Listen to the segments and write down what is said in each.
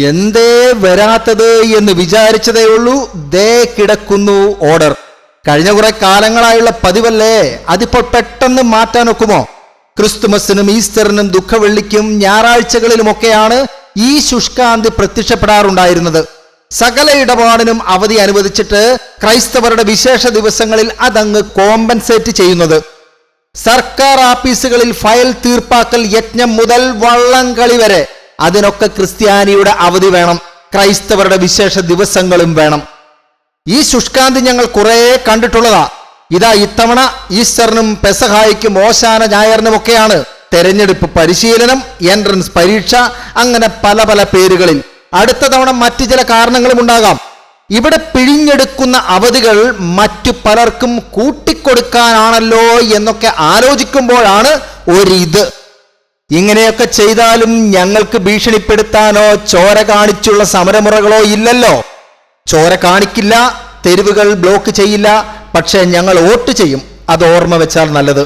എന്തേ വരാത്തത് എന്ന് വിചാരിച്ചതേ ഉള്ളൂ, ദേ കിടക്കുന്നു ഓർഡർ. കഴിഞ്ഞ കുറെ കാലങ്ങളായുള്ള പതിവല്ലേ, അതിപ്പോൾ പെട്ടെന്ന് മാറ്റാൻ ഒക്കുമോ? ക്രിസ്തുമസിനും ഈസ്റ്ററിനും ദുഃഖവെള്ളിക്കും ഞായറാഴ്ചകളിലുമൊക്കെയാണ് ഈ ശുഷ്കാന്തി പ്രത്യക്ഷപ്പെടാറുണ്ടായിരുന്നത്. സകല ഇടപാടിനും അവധി അനുവദിച്ചിട്ട് ക്രൈസ്തവരുടെ വിശേഷ ദിവസങ്ങളിൽ അതങ്ങ് കോമ്പൻസേറ്റ് ചെയ്യുന്നത്. സർക്കാർ ആഫീസുകളിൽ ഫയൽ തീർപ്പാക്കൽ യജ്ഞം മുതൽ വള്ളംകളി വരെ അതിനൊക്കെ ക്രിസ്ത്യാനിയുടെ അവധി വേണം, ക്രൈസ്തവരുടെ വിശേഷ ദിവസങ്ങളും വേണം. ഈ ശുഷ്കാന്തി ഞങ്ങൾ കുറെ കണ്ടിട്ടുള്ളതാ. ഇതാ ഇത്തവണ ഈസ്റ്ററിനും പെസഹായ്ക്കും ഓശാന ഞായറിനുമൊക്കെയാണ് തെരഞ്ഞെടുപ്പ് പരിശീലനം, എൻട്രൻസ് പരീക്ഷ, അങ്ങനെ പല പല പേരുകളിൽ. അടുത്ത തവണ മറ്റു ചില കാരണങ്ങളും ഉണ്ടാകാം. ഇവിടെ പിഴിഞ്ഞെടുക്കുന്ന അവധികൾ മറ്റു പലർക്കും കൂട്ടിക്കൊടുക്കാനാണല്ലോ എന്നൊക്കെ ആലോചിക്കുമ്പോഴാണ് ഒരിത്. ഇങ്ങനെയൊക്കെ ചെയ്താലും ഞങ്ങൾക്ക് ഭീഷണിപ്പെടുത്താനോ ചോര കാണിച്ചുള്ള സമരമുറകളോ ഇല്ലല്ലോ. ചോര കാണിക്കില്ല, തെരുവുകൾ ബ്ലോക്ക് ചെയ്യില്ല, പക്ഷേ ഞങ്ങൾ വോട്ട് ചെയ്യും. അത് ഓർമ്മ വെച്ചാൽ നല്ലത്.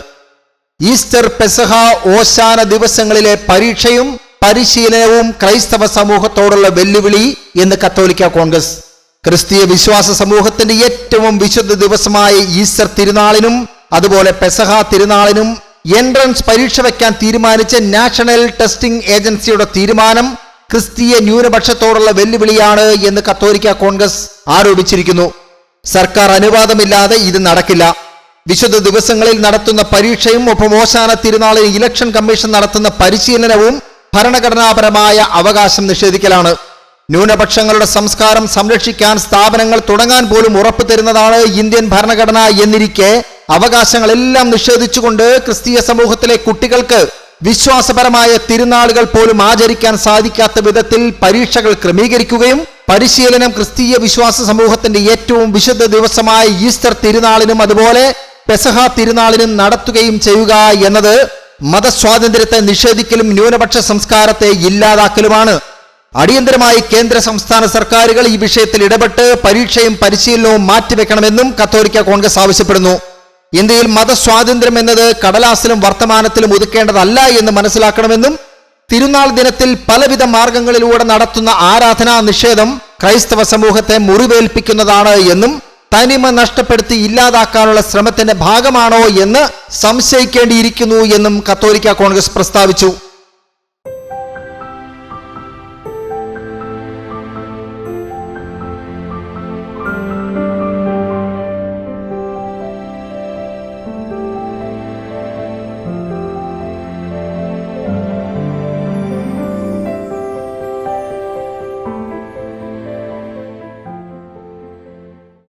ഈസ്റ്റർ, പെസഹ, ഓശാന ദിവസങ്ങളിലെ പരീക്ഷയും പരിശീലനവും ക്രൈസ്തവ സമൂഹത്തോടുള്ള വെല്ലുവിളി എന്ന് കത്തോലിക്ക കോൺഗ്രസ്. ക്രിസ്തീയ വിശ്വാസ സമൂഹത്തിന്റെ ഏറ്റവും വിശുദ്ധ ദിവസമായ ഈസ്റ്റർ തിരുനാളിനും അതുപോലെ പെസഹ തിരുനാളിനും എൻട്രൻസ് പരീക്ഷ വയ്ക്കാൻ തീരുമാനിച്ച നാഷണൽ ടെസ്റ്റിംഗ് ഏജൻസിയുടെ തീരുമാനം ക്രിസ്തീയ ന്യൂനപക്ഷത്തോടുള്ള വെല്ലുവിളിയാണ് എന്ന് കത്തോലിക്ക കോൺഗ്രസ് ആരോപിച്ചിരിക്കുന്നു. സർക്കാർ അനുവാദമില്ലാതെ ഇത് നടക്കില്ല. വിശുദ്ധ ദിവസങ്ങളിൽ നടത്തുന്ന പരീക്ഷയും ഒപ്പം ഓശാന തിരുനാളിൽ ഇലക്ഷൻ കമ്മീഷൻ നടത്തുന്ന പരിശീലനവും ഭരണഘടനാപരമായ അവകാശം നിഷേധിക്കലാണ്. ന്യൂനപക്ഷങ്ങളുടെ സംസ്കാരം സംരക്ഷിക്കാൻ സ്ഥാപനങ്ങൾ തുടങ്ങാൻ പോലും ഉറപ്പു തരുന്നതാണ് ഇന്ത്യൻ ഭരണഘടന എന്നിരിക്കെ അവകാശങ്ങളെല്ലാം നിഷേധിച്ചുകൊണ്ട് ക്രിസ്തീയ സമൂഹത്തിലെ കുട്ടികൾക്ക് വിശ്വാസപരമായ തിരുനാളുകൾ പോലും ആചരിക്കാൻ സാധിക്കാത്ത വിധത്തിൽ പരീക്ഷകൾ ക്രമീകരിക്കുകയും പരിശീലനം ക്രിസ്തീയ വിശ്വാസ സമൂഹത്തിന്റെ ഏറ്റവും വിശുദ്ധ ദിവസമായ ഈസ്റ്റർ തിരുനാളിനും അതുപോലെ പെസഹ തിരുനാളിനും നടത്തുകയും ചെയ്യുക എന്നത് മതസ്വാതന്ത്ര്യത്തെ നിഷേധിക്കലും ന്യൂനപക്ഷ സംസ്കാരത്തെ ഇല്ലാതാക്കലുമാണ്. അടിയന്തരമായി കേന്ദ്ര സംസ്ഥാന സർക്കാരുകൾ ഈ വിഷയത്തിൽ ഇടപെട്ട് പരീക്ഷയും പരിശീലനവും മാറ്റിവെക്കണമെന്നും കത്തോലിക്ക കോൺഗ്രസ് ആവശ്യപ്പെടുന്നു. ഇന്ത്യയിൽ മതസ്വാതന്ത്ര്യം എന്നത് കടലാസിലും വർത്തമാനത്തിലും ഒതുക്കേണ്ടതല്ല എന്ന് മനസ്സിലാക്കണമെന്നും തിരുനാൾ ദിനത്തിൽ പലവിധ മാർഗങ്ങളിലൂടെ നടത്തുന്ന ആരാധനാ നിഷേധം ക്രൈസ്തവ സമൂഹത്തെ മുറിവേൽപ്പിക്കുന്നതാണ് എന്നും തനിമ നഷ്ടപ്പെടുത്തി ഇല്ലാതാക്കാനുള്ള ശ്രമത്തിന്റെ ഭാഗമാണോ എന്ന് സംശയിക്കേണ്ടിയിരിക്കുന്നു എന്നും കത്തോലിക്ക കോൺഗ്രസ് പ്രസ്താവിച്ചു.